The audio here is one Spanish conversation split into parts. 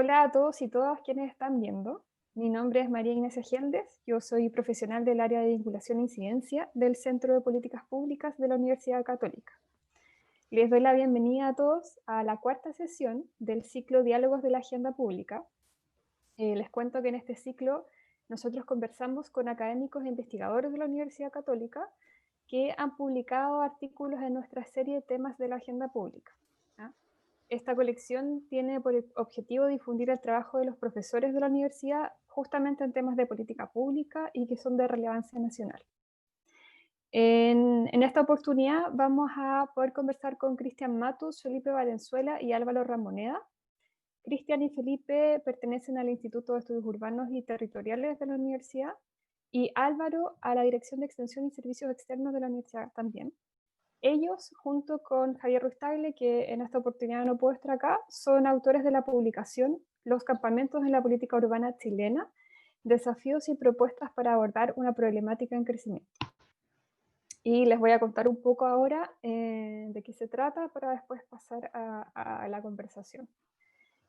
Hola a todos y todas quienes están viendo. Mi nombre es María Ignacia Gieldes, yo soy profesional del área de vinculación e incidencia del Centro de Políticas Públicas de la Universidad Católica. Les doy la bienvenida a todos a la cuarta sesión del ciclo Diálogos de la Agenda Pública. Les cuento que en este ciclo nosotros conversamos con académicos e investigadores de la Universidad Católica que han publicado artículos en nuestra serie de temas de la agenda pública. ¿Ah? Esta colección tiene por objetivo difundir el trabajo de los profesores de la universidad justamente en temas de política pública y que son de relevancia nacional. En esta oportunidad vamos a poder conversar con Cristian Matus, Felipe Valenzuela y Álvaro Ramoneda. Cristian y Felipe pertenecen al Instituto de Estudios Urbanos y Territoriales de la universidad y Álvaro a la Dirección de Extensión y Servicios Externos de la universidad también. Ellos, junto con Javier Ruiz Tagle, que en esta oportunidad no puede estar acá, son autores de la publicación Los campamentos en la política urbana chilena, desafíos y propuestas para abordar una problemática en crecimiento. Y les voy a contar un poco ahora de qué se trata para después pasar a la conversación.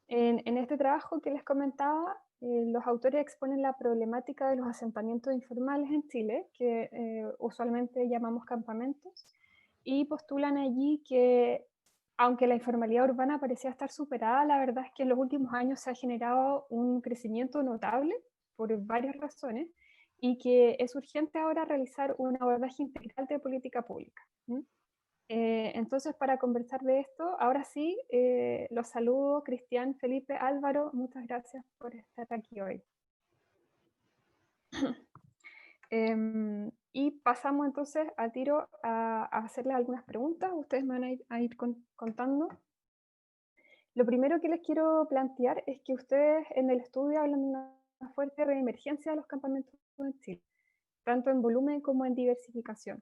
En este trabajo que les comentaba, los autores exponen la problemática de los asentamientos informales en Chile, que usualmente llamamos campamentos, y postulan allí que, aunque la informalidad urbana parecía estar superada, la verdad es que en los últimos años se ha generado un crecimiento notable por varias razones y que es urgente ahora realizar un abordaje integral de política pública. Entonces, para conversar de esto, ahora sí, los saludo, Cristian, Felipe, Álvaro, muchas gracias por estar aquí hoy. Y pasamos entonces a tiro a hacerles algunas preguntas, ustedes me van a ir contando. Lo primero que les quiero plantear es que ustedes en el estudio hablan de una fuerte reemergencia de los campamentos en Chile, tanto en volumen como en diversificación.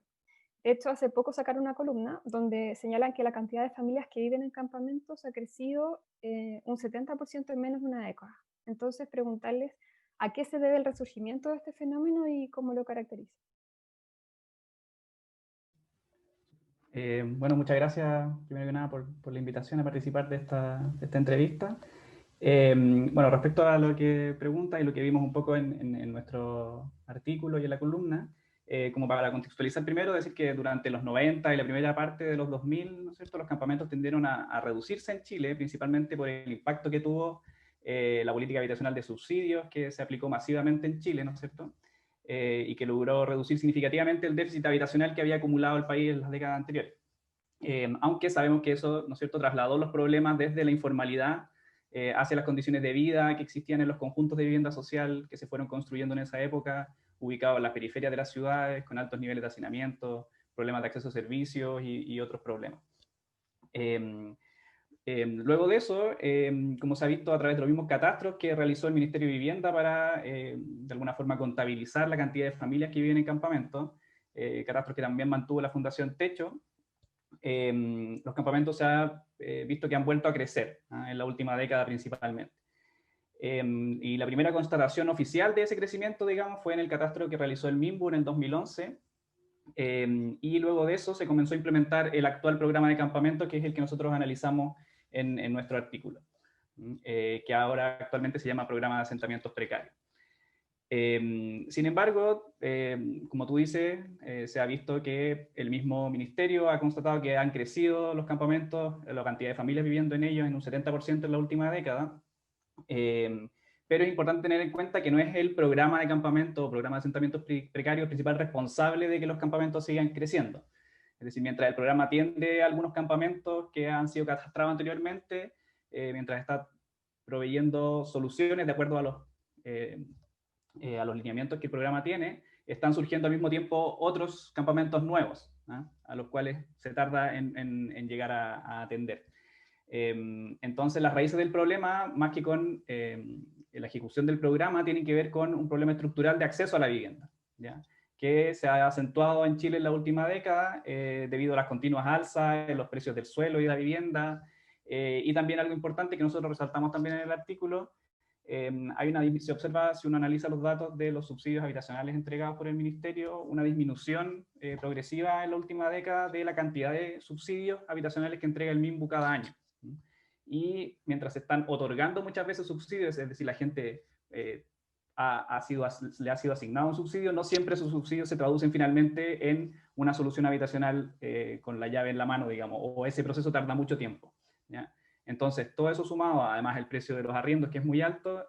De hecho, hace poco sacaron una columna donde señalan que la cantidad de familias que viven en campamentos ha crecido un 70% en menos de una década. Entonces, preguntarles a qué se debe el resurgimiento de este fenómeno y cómo lo caracteriza. Bueno, muchas gracias, primero que nada, por la invitación a participar de esta entrevista. Bueno, respecto a lo que pregunta y lo que vimos un poco en nuestro artículo y en la columna, como para contextualizar primero, decir que durante los 90 y la primera parte de los 2000, ¿no es cierto?, los campamentos tendieron a reducirse en Chile, principalmente por el impacto que tuvo la política habitacional de subsidios que se aplicó masivamente en Chile, ¿no es cierto?, y que logró reducir significativamente el déficit habitacional que había acumulado el país en las décadas anteriores. Aunque sabemos que eso, ¿no es cierto?, trasladó los problemas desde la informalidad hacia las condiciones de vida que existían en los conjuntos de vivienda social que se fueron construyendo en esa época, ubicados en las periferias de las ciudades, con altos niveles de hacinamiento, problemas de acceso a servicios y otros problemas. Luego de eso, como se ha visto a través de los mismos catastros que realizó el Ministerio de Vivienda para, de alguna forma, contabilizar la cantidad de familias que viven en campamentos, catastros que también mantuvo la Fundación Techo, los campamentos se ha visto que han vuelto a crecer en la última década principalmente. Y la primera constatación oficial de ese crecimiento, digamos, fue en el catastro que realizó el MIMBU en el 2011, y luego de eso se comenzó a implementar el actual programa de campamento, que es el que nosotros analizamos en nuestro artículo, que ahora actualmente se llama Programa de Asentamientos Precarios. Sin embargo, como tú dices, se ha visto que el mismo ministerio ha constatado que han crecido los campamentos, la cantidad de familias viviendo en ellos en un 70% en la última década, pero es importante tener en cuenta que no es el programa de campamento o programa de asentamientos precarios el principal responsable de que los campamentos sigan creciendo. Es decir, mientras el programa atiende a algunos campamentos que han sido catastrados anteriormente, mientras está proveyendo soluciones de acuerdo a los lineamientos que el programa tiene, están surgiendo al mismo tiempo otros campamentos nuevos, a los cuales se tarda en llegar a atender. Entonces, las raíces del problema, más que con la ejecución del programa, tienen que ver con un problema estructural de acceso a la vivienda, ¿ya?, que se ha acentuado en Chile en la última década debido a las continuas alzas en los precios del suelo y de la vivienda, y también algo importante que nosotros resaltamos también en el artículo. Se observa, si uno analiza los datos de los subsidios habitacionales entregados por el Ministerio, una disminución progresiva en la última década de la cantidad de subsidios habitacionales que entrega el MIMBU cada año. y mientras se están otorgando muchas veces subsidios, es decir, la gente le ha sido asignado un subsidio, no siempre esos subsidios se traducen finalmente en una solución habitacional con la llave en la mano, digamos, o ese proceso tarda mucho tiempo, ¿ya? Entonces, todo eso sumado, además el precio de los arriendos, que es muy alto,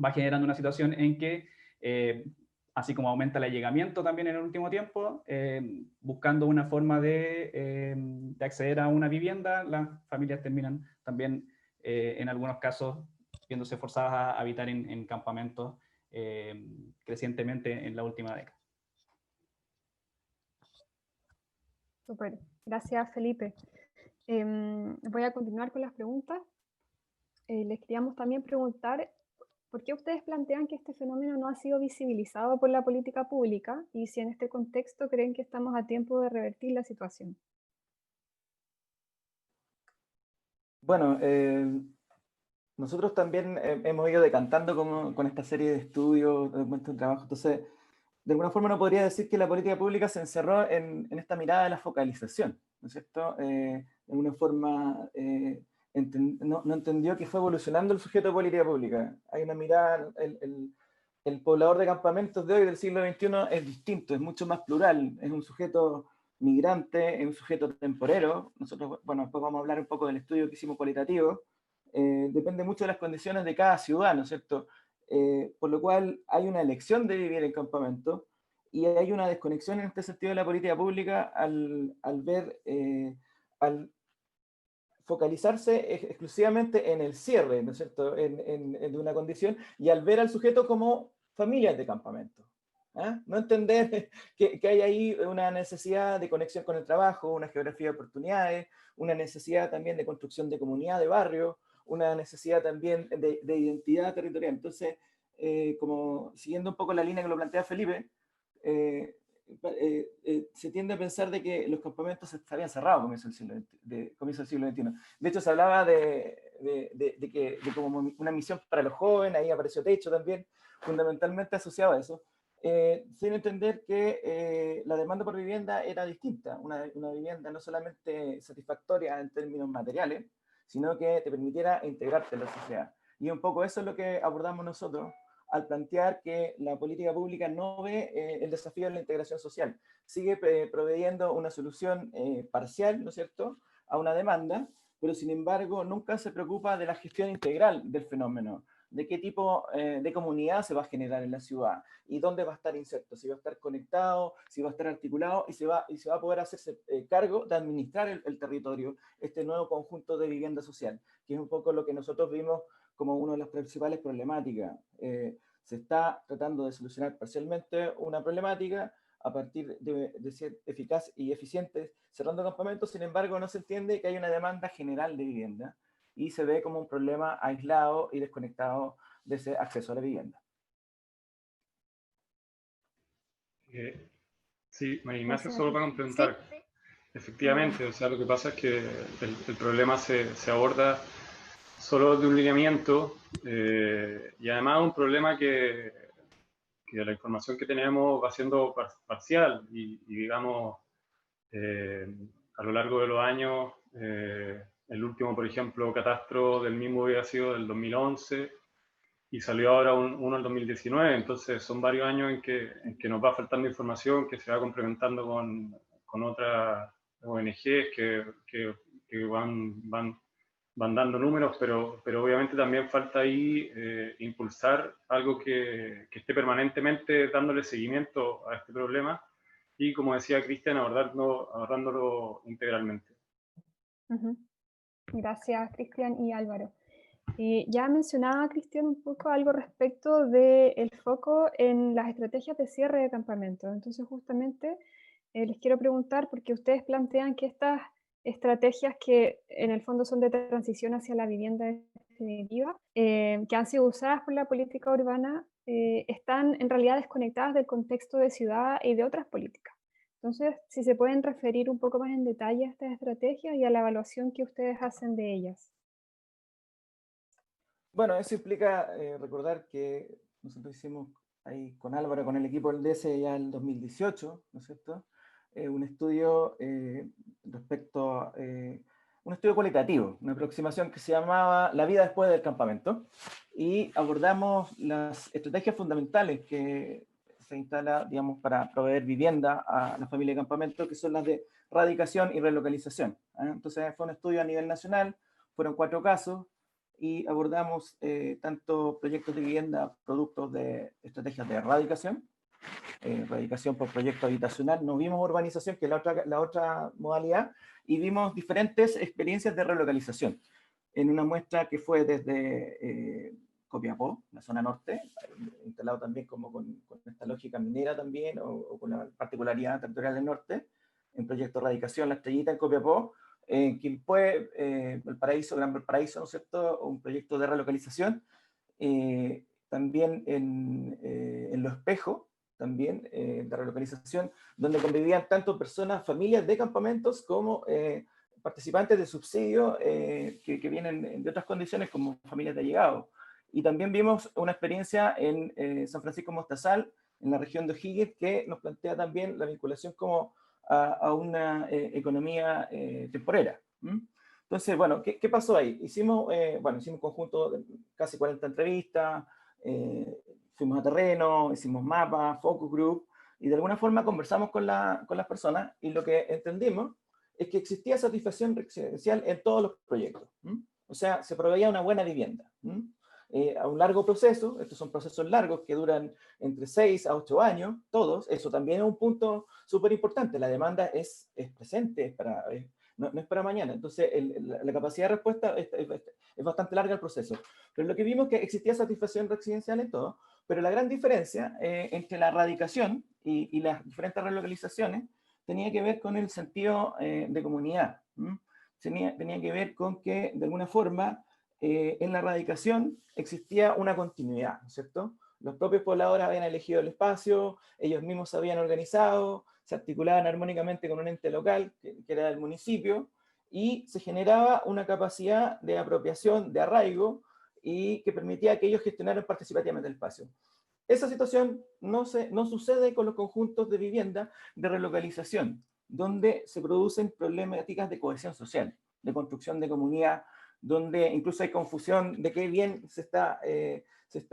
va generando una situación en que, así como aumenta el allegamiento también en el último tiempo, buscando una forma de acceder a una vivienda, las familias terminan también, en algunos casos, viéndose forzadas a habitar en campamentos crecientemente en la última década. Súper, gracias Felipe. Voy a continuar con las preguntas. Les queríamos también preguntar por qué ustedes plantean que este fenómeno no ha sido visibilizado por la política pública y si en este contexto creen que estamos a tiempo de revertir la situación. Bueno, nosotros también hemos ido decantando con esta serie de estudios, documentos de trabajo. Entonces, de alguna forma uno podría decir que la política pública se encerró en esta mirada de la focalización, ¿no es cierto? De alguna forma no entendió que fue evolucionando el sujeto de política pública. Hay una mirada, el poblador de campamentos de hoy del siglo XXI es distinto, es mucho más plural, es un sujeto migrante, es un sujeto temporero. Nosotros, bueno, después vamos a hablar un poco del estudio que hicimos cualitativo. Depende mucho de las condiciones de cada ciudad, ¿no es cierto? Por lo cual hay una elección de vivir en campamento y hay una desconexión en este sentido de la política pública al ver, al focalizarse exclusivamente en el cierre, ¿no es cierto?, de una condición, y al ver al sujeto como familias de campamento. ¿Ah? No entender que hay ahí una necesidad de conexión con el trabajo, una geografía de oportunidades, una necesidad también de construcción de comunidad, de barrio, una necesidad también de identidad territorial. Entonces, como siguiendo un poco la línea que lo plantea Felipe, se tiende a pensar de que los campamentos estarían cerrados comienzo del siglo XXI. De hecho, se hablaba de como una misión para los jóvenes, ahí apareció Techo también, fundamentalmente asociado a eso, sin entender que la demanda por vivienda era distinta, una vivienda no solamente satisfactoria en términos materiales, sino que te permitiera integrarte en la sociedad. Y un poco eso es lo que abordamos nosotros al plantear que la política pública no ve el desafío de la integración social. Sigue proveyendo una solución parcial, ¿no es cierto?, a una demanda, pero sin embargo nunca se preocupa de la gestión integral del fenómeno, de qué tipo de comunidad se va a generar en la ciudad y dónde va a estar inserto, si va a estar conectado, si va a estar articulado y se va a poder hacerse cargo de administrar el territorio, este nuevo conjunto de vivienda social, que es un poco lo que nosotros vimos como una de las principales problemáticas. Se está tratando de solucionar parcialmente una problemática a partir de ser eficaz y eficiente cerrando campamentos. Sin embargo, no se entiende que hay una demanda general de vivienda y se ve como un problema aislado y desconectado de ese acceso a la vivienda. Sí, María Ignacia, solo para complementar. ¿Sí? Efectivamente, o sea, lo que pasa es que el problema se aborda solo de un lineamiento y además un problema que la información que tenemos va siendo parcial y digamos, a lo largo de los años, el último, por ejemplo, catastro del mismo había sido del 2011 y salió ahora uno en 2019, entonces son varios años en que nos va faltando información que se va complementando con otras ONGs que van dando números, pero obviamente también falta ahí impulsar algo que esté permanentemente dándole seguimiento a este problema y, como decía Cristian, abordándolo integralmente. Gracias, Cristian y Álvaro. Ya mencionaba Cristian un poco algo respecto del foco en las estrategias de cierre de campamentos. Entonces, justamente les quiero preguntar, porque ustedes plantean que estas estrategias que en el fondo son de transición hacia la vivienda definitiva, que han sido usadas por la política urbana, están en realidad desconectadas del contexto de ciudad y de otras políticas. Entonces, si se pueden referir un poco más en detalle a estas estrategias y a la evaluación que ustedes hacen de ellas. Bueno, eso implica recordar que nosotros hicimos ahí con Álvaro, con el equipo del DS ya en el 2018, ¿no es cierto? Un estudio respecto a un estudio cualitativo, una aproximación que se llamaba La vida después del campamento, y abordamos las estrategias fundamentales que se instala, digamos, para proveer vivienda a la familia de campamento, que son las de radicación y relocalización. Entonces fue un estudio a nivel nacional, fueron 4 casos, y abordamos tanto proyectos de vivienda, productos de estrategias de radicación, radicación por proyecto habitacional, no vimos urbanización, que es la otra modalidad, y vimos diferentes experiencias de relocalización, en una muestra que fue desde Copiapó, la zona norte, instalado también como con esta lógica minera también, o con la particularidad territorial del norte, en proyecto de radicación, La Estrellita en Copiapó, Quilpué, Valparaíso, Gran Valparaíso, ¿no es cierto?, un proyecto de relocalización, también en Los Espejos, también de relocalización, donde convivían tanto personas, familias de campamentos, como participantes de subsidio que vienen de otras condiciones, como familias de allegados. Y también vimos una experiencia en San Francisco Mostazal, en la región de O'Higgins, que nos plantea también la vinculación como a una economía temporera. Entonces, bueno, ¿qué pasó ahí? Hicimos un conjunto de casi 40 entrevistas, fuimos a terreno, hicimos mapas, focus group, y de alguna forma conversamos con las personas, y lo que entendimos es que existía satisfacción residencial en todos los proyectos. O sea, se proveía una buena vivienda. A un largo proceso, estos son procesos largos que duran entre 6 a 8 años, todos, eso también es un punto súper importante, la demanda es presente, no es para mañana, entonces la capacidad de respuesta es bastante larga el proceso. Pero lo que vimos es que existía satisfacción residencial en todo, pero la gran diferencia entre la radicación y las diferentes relocalizaciones tenía que ver con el sentido de comunidad. Tenía que ver con que, de alguna forma, en la radicación existía una continuidad, ¿no es cierto? Los propios pobladores habían elegido el espacio, ellos mismos se habían organizado, se articulaban armónicamente con un ente local, que era el municipio, y se generaba una capacidad de apropiación, de arraigo, y que permitía que ellos gestionaran participativamente el espacio. Esa situación no sucede con los conjuntos de vivienda de relocalización, donde se producen problemáticas de cohesión social, de construcción de comunidad, donde incluso hay confusión de qué bien se está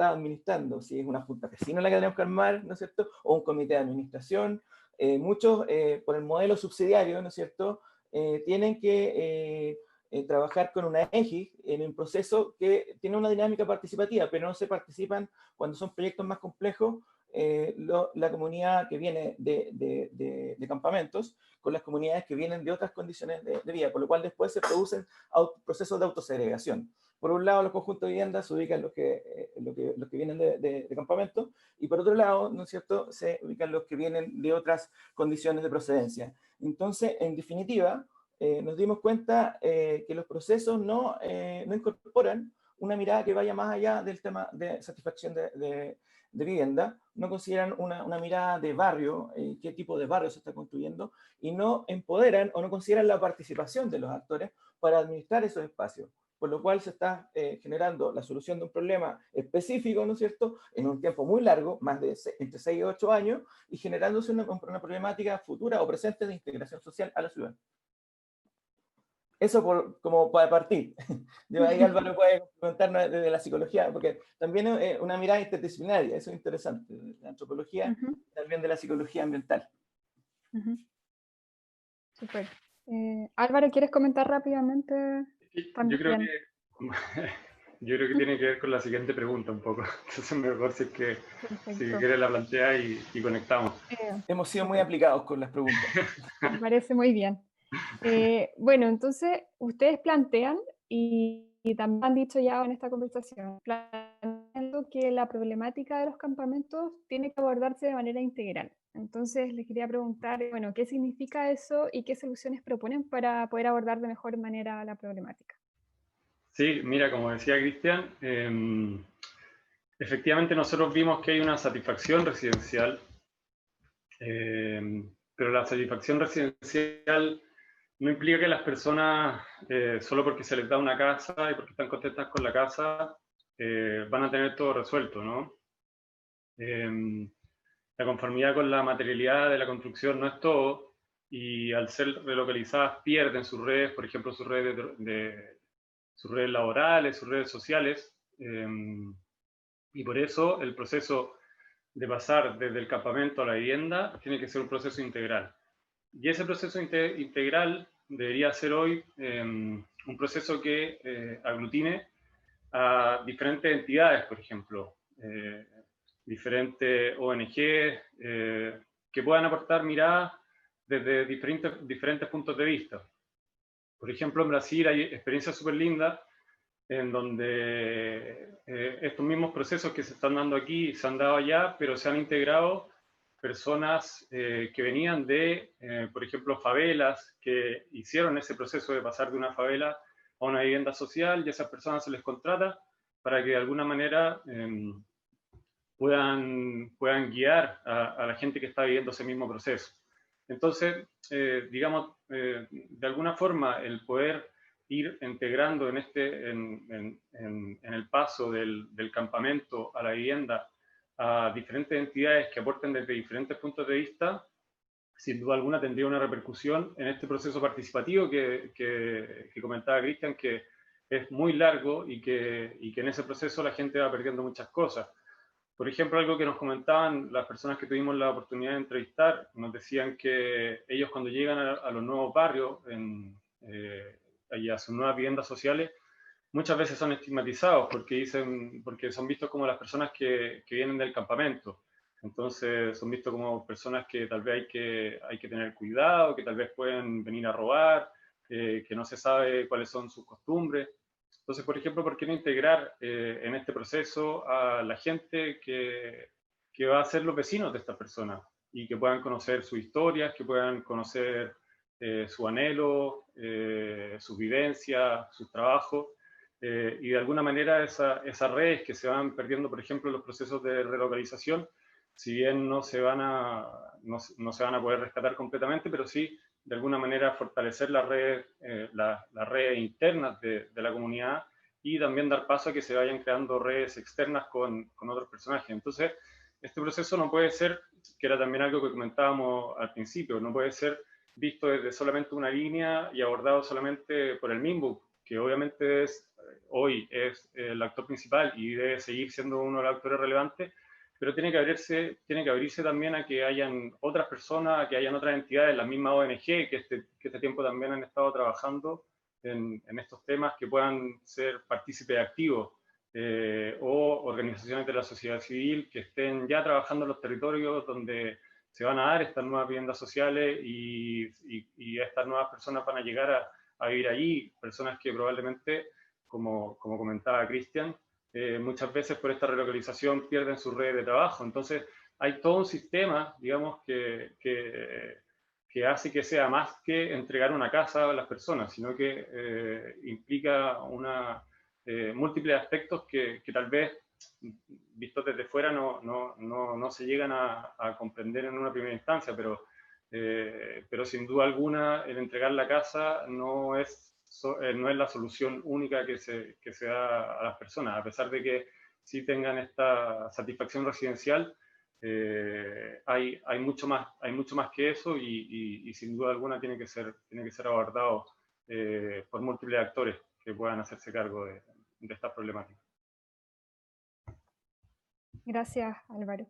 administrando, si es una junta vecina la que tenemos que armar, ¿no es cierto?, o un comité de administración. Muchos, por el modelo subsidiario, ¿no es cierto?, tienen que trabajar con una égida en un proceso que tiene una dinámica participativa, pero no se participan cuando son proyectos más complejos, la comunidad que viene de campamentos con las comunidades que vienen de otras condiciones de vida, por lo cual después se producen procesos de autosegregación. Por un lado, los conjuntos de viviendas se ubican los que vienen de campamentos, y por otro lado, ¿no es cierto?, se ubican los que vienen de otras condiciones de procedencia. Entonces, en definitiva, nos dimos cuenta que los procesos no incorporan una mirada que vaya más allá del tema de satisfacción de vivienda, no consideran una mirada de barrio, qué tipo de barrio se está construyendo, y no empoderan o no consideran la participación de los actores para administrar esos espacios, por lo cual se está generando la solución de un problema específico, ¿no es cierto?, en un tiempo muy largo, más de entre 6 y 8 años, y generándose una problemática futura o presente de integración social a la ciudad. Eso como para partir. De ahí Álvaro puede comentarnos desde la psicología, porque también es una mirada interdisciplinaria, eso es interesante, de la antropología, también de la psicología ambiental. Súper. Álvaro, ¿quieres comentar rápidamente? Yo creo que tiene que ver con la siguiente pregunta un poco, entonces mejor si quieres la plantea y conectamos. Hemos sido muy aplicados con las preguntas. Me parece muy bien. Bueno, entonces ustedes plantean y también han dicho ya en esta conversación, planteando que la problemática de los campamentos tiene que abordarse de manera integral. Entonces les quería preguntar, bueno, ¿qué significa eso y qué soluciones proponen para poder abordar de mejor manera la problemática? Sí, mira, como decía Cristian, efectivamente nosotros vimos que hay una satisfacción residencial, pero la satisfacción residencial no implica que las personas, solo porque se les da una casa y porque están contentas con la casa, van a tener todo resuelto, ¿no? La conformidad con la materialidad de la construcción no es todo, y al ser relocalizadas pierden sus redes, por ejemplo, sus redes sus redes laborales, sus redes sociales, y por eso el proceso de pasar desde el campamento a la vivienda tiene que ser un proceso integral. Y ese proceso integral debería ser hoy un proceso que aglutine a diferentes entidades, por ejemplo, diferentes ONG, que puedan aportar miradas desde diferentes puntos de vista. Por ejemplo, en Brasil hay experiencias súper lindas en donde estos mismos procesos que se están dando aquí se han dado allá, pero se han integrado personas que venían de, por ejemplo, favelas, que hicieron ese proceso de pasar de una favela a una vivienda social, y a esas personas se les contrata para que de alguna manera puedan guiar a la gente que está viviendo ese mismo proceso. Entonces, digamos, de alguna forma, el poder ir integrando en el paso del campamento a la vivienda a diferentes entidades que aporten desde diferentes puntos de vista, sin duda alguna tendría una repercusión en este proceso participativo que comentaba Cristian, que es muy largo y que en ese proceso la gente va perdiendo muchas cosas. Por ejemplo, algo que nos comentaban las personas que tuvimos la oportunidad de entrevistar, nos decían que ellos cuando llegan a los nuevos barrios, a sus nuevas viviendas sociales, muchas veces son estigmatizados porque son vistos como las personas que vienen del campamento. Entonces son vistos como personas que tal vez hay que tener cuidado, que tal vez pueden venir a robar, que no se sabe cuáles son sus costumbres. Entonces, por ejemplo, ¿por qué no integrar en este proceso a la gente que va a ser los vecinos de estas personas y que puedan conocer sus historias, que puedan conocer su anhelo, sus vivencias, sus trabajos? Y de alguna manera esas redes que se van perdiendo, por ejemplo, en los procesos de relocalización, si bien no se van a poder rescatar completamente, pero sí de alguna manera fortalecer las redes internas de la comunidad y también dar paso a que se vayan creando redes externas con otros personajes. Entonces, este proceso no puede ser, que era también algo que comentábamos al principio, no puede ser visto desde solamente una línea y abordado solamente por el MIMBU, que obviamente hoy es el actor principal y debe seguir siendo uno de los actores relevantes, pero tiene que abrirse también a que hayan otras personas, a que hayan otras entidades, las mismas ONG, que este tiempo también han estado trabajando en estos temas, que puedan ser partícipes activos, o organizaciones de la sociedad civil que estén ya trabajando en los territorios donde se van a dar estas nuevas viviendas sociales y estas nuevas personas van a llegar a vivir allí, personas que probablemente, como comentaba Cristian, muchas veces por esta relocalización pierden su red de trabajo. Entonces, hay todo un sistema, digamos, que hace que sea más que entregar una casa a las personas, sino que implica múltiples aspectos que tal vez, vistos desde fuera, no se llegan a comprender en una primera instancia, pero sin duda alguna el entregar la casa no es la solución única que se da a las personas, a pesar de que sí tengan esta satisfacción residencial. Hay mucho más que eso y sin duda alguna tiene que ser abordado por múltiples actores que puedan hacerse cargo de estas problemáticas. Gracias, Álvaro.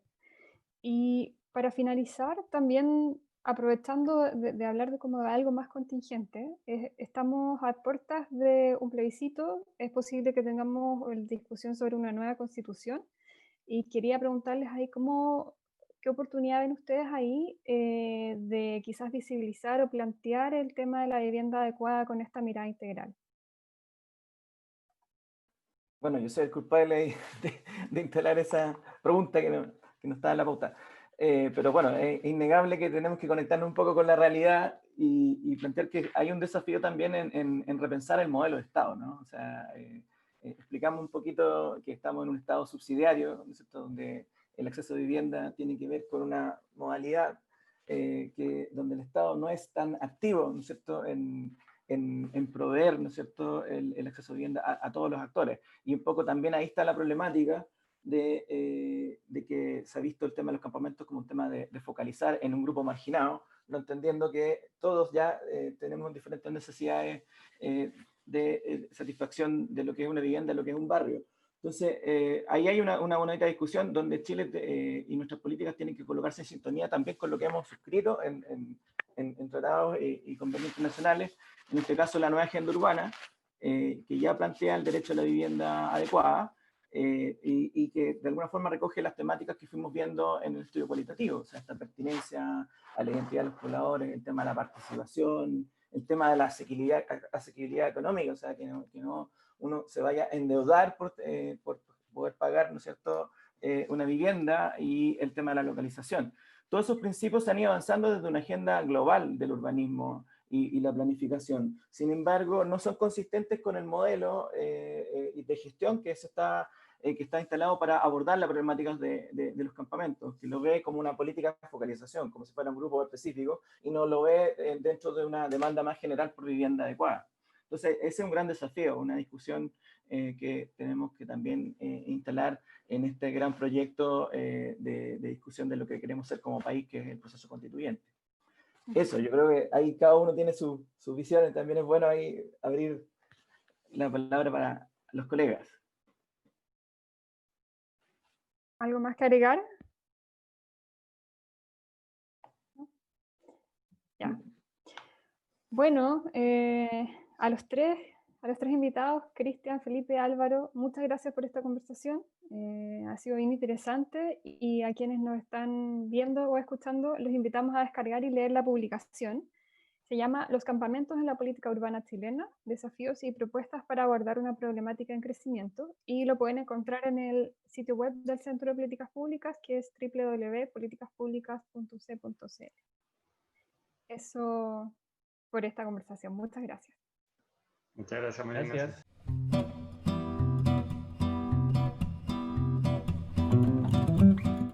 Y para finalizar, también aprovechando de hablar de como de algo más contingente, estamos a puertas de un plebiscito, es posible que tengamos discusión sobre una nueva constitución y quería preguntarles ahí qué oportunidad ven ustedes ahí de quizás visibilizar o plantear el tema de la vivienda adecuada con esta mirada integral. Bueno, yo soy el culpable de instalar esa pregunta que no estaba en la pauta. Pero bueno, es innegable que tenemos que conectarnos un poco con la realidad y plantear que hay un desafío también en repensar el modelo de Estado, ¿no? O sea, explicamos un poquito que estamos en un Estado subsidiario, ¿no es cierto?, donde el acceso a vivienda tiene que ver con una modalidad donde el Estado no es tan activo, ¿no es cierto?, en proveer, ¿no es cierto?, el acceso a vivienda a todos los actores. Y un poco también ahí está la problemática de que se ha visto el tema de los campamentos como un tema de focalizar en un grupo marginado, no entendiendo que todos ya tenemos diferentes necesidades de satisfacción de lo que es una vivienda, lo que es un barrio. Entonces, ahí hay una bonita discusión donde Chile y nuestras políticas tienen que colocarse en sintonía también con lo que hemos suscrito en tratados y convenios internacionales, en este caso la nueva agenda urbana, que ya plantea el derecho a la vivienda adecuada, y que de alguna forma recoge las temáticas que fuimos viendo en el estudio cualitativo, o sea, esta pertinencia a la identidad de los pobladores, el tema de la participación, el tema de la asequibilidad económica, o sea, que no uno se vaya a endeudar por poder pagar, ¿no es cierto?, una vivienda, y el tema de la localización. Todos esos principios se han ido avanzando desde una agenda global del urbanismo y la planificación. Sin embargo, no son consistentes con el modelo de gestión que está instalado para abordar las problemáticas de los campamentos, que lo ve como una política de focalización, como si fuera un grupo específico, y no lo ve dentro de una demanda más general por vivienda adecuada. Entonces, ese es un gran desafío, una discusión que tenemos que también instalar en este gran proyecto de discusión de lo que queremos ser como país, que es el proceso constituyente. Eso, yo creo que ahí cada uno tiene su visión, y también es bueno ahí abrir la palabra para los colegas. ¿Algo más que agregar? Ya. Bueno, a los tres invitados, Cristian, Felipe, Álvaro, muchas gracias por esta conversación. Ha sido bien interesante, y a quienes nos están viendo o escuchando, los invitamos a descargar y leer la publicación. Se llama Los campamentos en la política urbana chilena, desafíos y propuestas para abordar una problemática en crecimiento, y lo pueden encontrar en el sitio web del Centro de Políticas Públicas, que es www.politicaspublicas.c.cl. Eso por esta conversación. Muchas gracias. Muchas gracias, María Ignacia. Gracias.